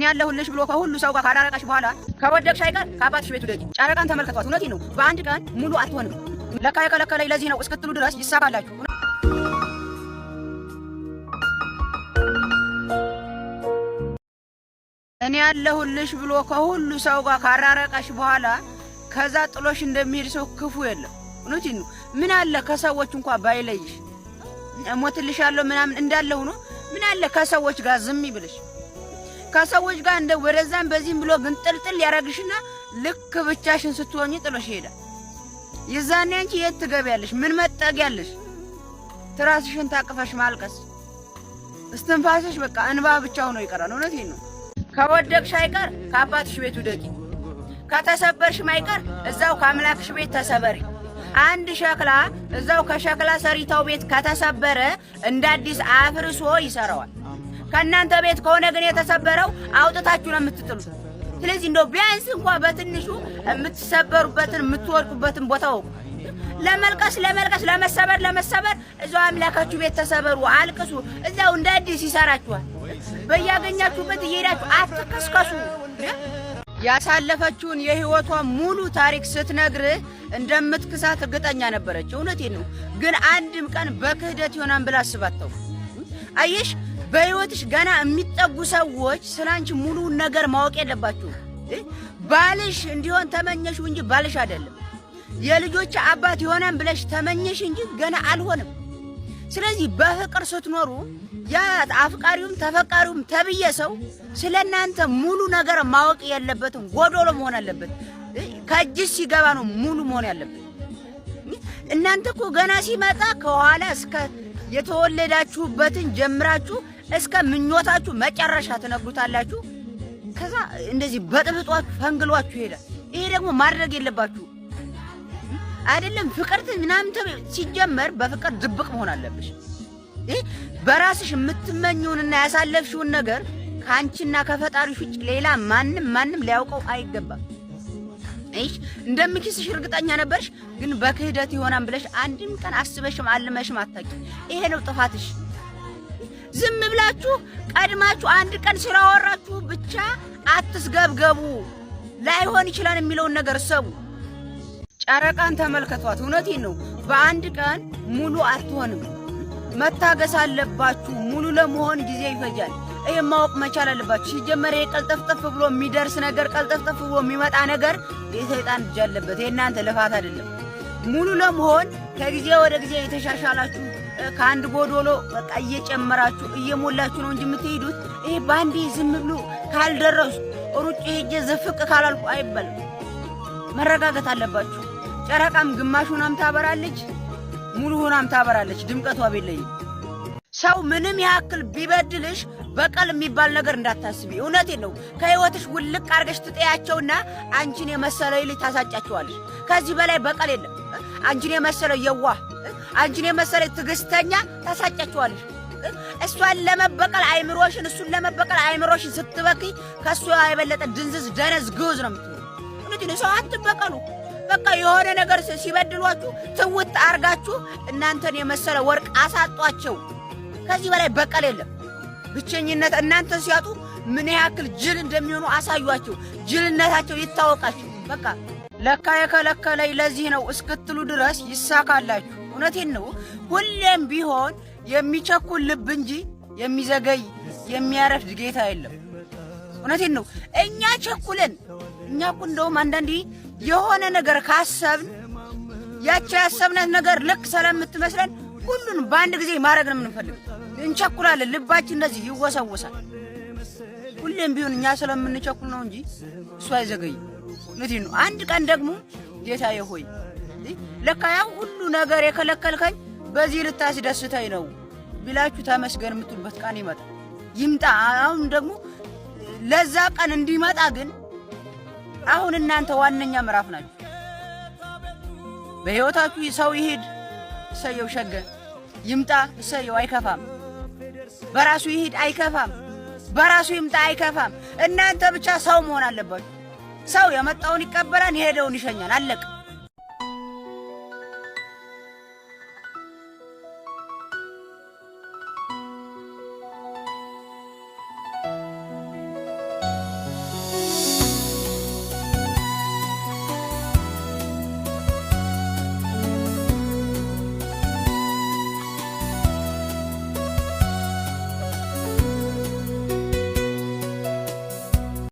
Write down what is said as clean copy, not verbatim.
ያለሁልሽ ብሎ ከሁሉ ሰው ጋር ካራረቀሽ በኋላ ከወደቅሽ አይቀር ከአባትሽ ቤት ውደቂ። ጨረቃን ተመልከቷት። እውነቴን ነው። በአንድ ቀን ሙሉ አትሆንም። ለካ የከለከለኝ ለዚህ ነው እስክትሉ ድረስ ይሳካላችሁ። እኔ ያለሁልሽ ብሎ ከሁሉ ሰው ጋር ካራረቀሽ በኋላ ከዛ ጥሎሽ እንደሚሄድ ሰው ክፉ የለም። እውነቴን ነው። ምን አለ ከሰዎች እንኳን ባይለይሽ እሞትልሻለሁ ምናምን እንዳለ ሆኖ ምን አለ ከሰዎች ጋር ዝም ይብልሽ። ከሰዎች ጋር እንደ ወደዛም በዚህም ብሎ ግን ጥልጥል ያረግሽና ልክ ብቻሽን ስትሆኚ ጥሎሽ ይሄዳል። የዛኔ አንቺ የት ትገቢያለሽ? ምን መጠጊያለሽ? ትራስሽን ታቅፈሽ ማልቀስ፣ እስትንፋስሽ በቃ እንባ ብቻ ሆኖ ይቀራል። እውነቴን ነው። ከወደቅሽ አይቀር ከአባትሽ ቤት ውደቂ። ከተሰበርሽም አይቀር እዛው ከአምላክሽ ቤት ተሰበሪ። አንድ ሸክላ እዛው ከሸክላ ሰሪታው ቤት ከተሰበረ እንደ አዲስ አፍርሶ ይሰራዋል። ከእናንተ ቤት ከሆነ ግን የተሰበረው አውጥታችሁ ነው የምትጥሉት። ስለዚህ እንደው ቢያንስ እንኳን በትንሹ የምትሰበሩበትን የምትወድቁበትን ቦታው ለመልቀስ ለመሰበር እዛው አምላካችሁ ቤት ተሰበሩ፣ አልቅሱ። እዛው እንደ አዲስ ይሰራችኋል። በያገኛችሁበት እየሄዳችሁ አትከስከሱ። ያሳለፈችውን የህይወቷ ሙሉ ታሪክ ስትነግርህ እንደምትክሳት እርግጠኛ ነበረች። እውነቴን ነው። ግን አንድም ቀን በክህደት ይሆናል ብላ አስባተው። አየሽ፣ በህይወትሽ ገና የሚጠጉ ሰዎች ስላንቺ ሙሉ ነገር ማወቅ የለባችሁ። ባልሽ እንዲሆን ተመኘሽው እንጂ ባልሽ አይደለም። የልጆች አባት ይሆናል ብለሽ ተመኘሽ እንጂ ገና አልሆነም። ስለዚህ በፍቅር ስትኖሩ ያ አፍቃሪውም ተፈቃሪውም ተብዬ ሰው ስለናንተ ሙሉ ነገር ማወቅ የለበትም። ጎዶሎ መሆን አለበት። ከእጅሽ ሲገባ ነው ሙሉ መሆን ያለበት። እናንተ እኮ ገና ሲመጣ ከኋላ እስከ የተወለዳችሁበትን ጀምራችሁ እስከ ምኞታችሁ መጨረሻ ትነግሩታላችሁ። ከዛ እንደዚህ በጥብጧችሁ ፈንግሏችሁ ይሄዳል። ይሄ ደግሞ ማድረግ የለባችሁ አይደለም። ፍቅርት ምናምን ሲጀመር በፍቅር ድብቅ መሆን አለብሽ። በራስሽ የምትመኙንና ያሳለፍሽውን ነገር ካንቺና ከፈጣሪሽ ውጭ ሌላ ማንም ሊያውቀው አይገባም። እሺ፣ እንደምኪስሽ እርግጠኛ ነበርሽ፣ ግን በክህደት ይሆናል ብለሽ አንድም ቀን አስበሽም አልመሽም አታቂ። ይሄ ነው ጥፋትሽ። ዝም ብላችሁ ቀድማችሁ አንድ ቀን ስላወራችሁ ብቻ አትስገብገቡ። ላይሆን ይችላል የሚለውን ነገር ሰቡ። ጨረቃን ተመልከቷት። እውነቴን ነው። በአንድ ቀን ሙሉ አትሆንም። መታገስ አለባችሁ። ሙሉ ለመሆን ጊዜ ይፈጃል። ይሄ ማወቅ መቻል አለባችሁ። ሲጀመር ቀልጠፍጠፍ ብሎ የሚደርስ ነገር፣ ቀልጠፍጠፍ ብሎ የሚመጣ ነገር የሰይጣን እጅ አለበት። የእናንተ ልፋት አይደለም። ሙሉ ለመሆን ከጊዜ ወደ ጊዜ የተሻሻላችሁ ከአንድ ጎዶሎ በቃ እየጨመራችሁ እየሞላችሁ ነው እንጂ የምትሄዱት ይሄ ባንዲ ዝም ብሎ ካልደረሱ ሩጭ ሄጄ ዝፍቅ ካላልኩ አይባልም። መረጋጋት አለባችሁ። ጨረቃም ግማሽ ሆናም ታበራለች፣ ሙሉ ሆናም ታበራለች። ድምቀቷ ቢለይም ሰው ምንም ያክል ቢበድልሽ በቀል የሚባል ነገር እንዳታስቢ። እውነቴን ነው። ከህይወትሽ ውልቅ አርገሽ ትጠያቸውና አንቺን የመሰለ ልጅ ታሳጫቸዋለሽ። ከዚህ በላይ በቀል የለም። አንቺን የመሰለ የዋህ፣ አንቺን የመሰለ ትዕግስተኛ ታሳጫቸዋለሽ። እሷን ለመበቀል አይምሮሽን፣ እሱን ለመበቀል አይምሮሽን ስትበክይ ከሱ የበለጠ ድንዝዝ ደነዝ ግውዝ ነው የምትሆነው። እውነቴን ነው። ሰው አትበቀሉ። በቃ የሆነ ነገር ሲበድሏችሁ ትውት አርጋችሁ እናንተን የመሰለ ወርቅ አሳጧቸው። ከዚህ በላይ በቀል የለም። ብቸኝነት እናንተ ሲያጡ ምን ያክል ጅል እንደሚሆኑ አሳዩአቸው። ጅልነታቸው ይታወቃቸው። በቃ ለካ የከለከለኝ ለዚህ ነው እስክትሉ ድረስ ይሳካላችሁ። እውነቴን ነው። ሁሌም ቢሆን የሚቸኩል ልብ እንጂ የሚዘገይ የሚያረፍድ ጌታ የለም። እውነቴን ነው። እኛ ቸኩለን እኛ እኮ እንደውም አንዳንዴ የሆነ ነገር ካሰብን ያቺ ያሰብናት ነገር ልክ ስለምትመስለን ሁሉን በአንድ ጊዜ ማድረግ ነው የምንፈልገው። እንቸኩላለን። ልባችን እንደዚህ ይወሰወሳል። ሁሌም ቢሆን እኛ ስለምንቸኩል ነው እንጂ እሱ አይዘገይም። እውነቴን ነው። አንድ ቀን ደግሞ ጌታዬ ሆይ ለካ ያው ሁሉ ነገር የከለከልከኝ በዚህ ልታስደስተኝ ነው ቢላችሁ ተመስገን የምትሉበት ቀን ይምጣ። አሁን ደግሞ ለዛ ቀን እንዲመጣ ግን አሁን እናንተ ዋነኛ ምዕራፍ ናችሁ። በህይወታችሁ ሰው ይሄድ እሰየው፣ ሸገ ይምጣ እሰየው፣ አይከፋም። በራሱ ይሄድ አይከፋም፣ በራሱ ይምጣ አይከፋም። እናንተ ብቻ ሰው መሆን አለባችሁ። ሰው የመጣውን ይቀበላል፣ የሄደውን ይሸኛል። አለቀ።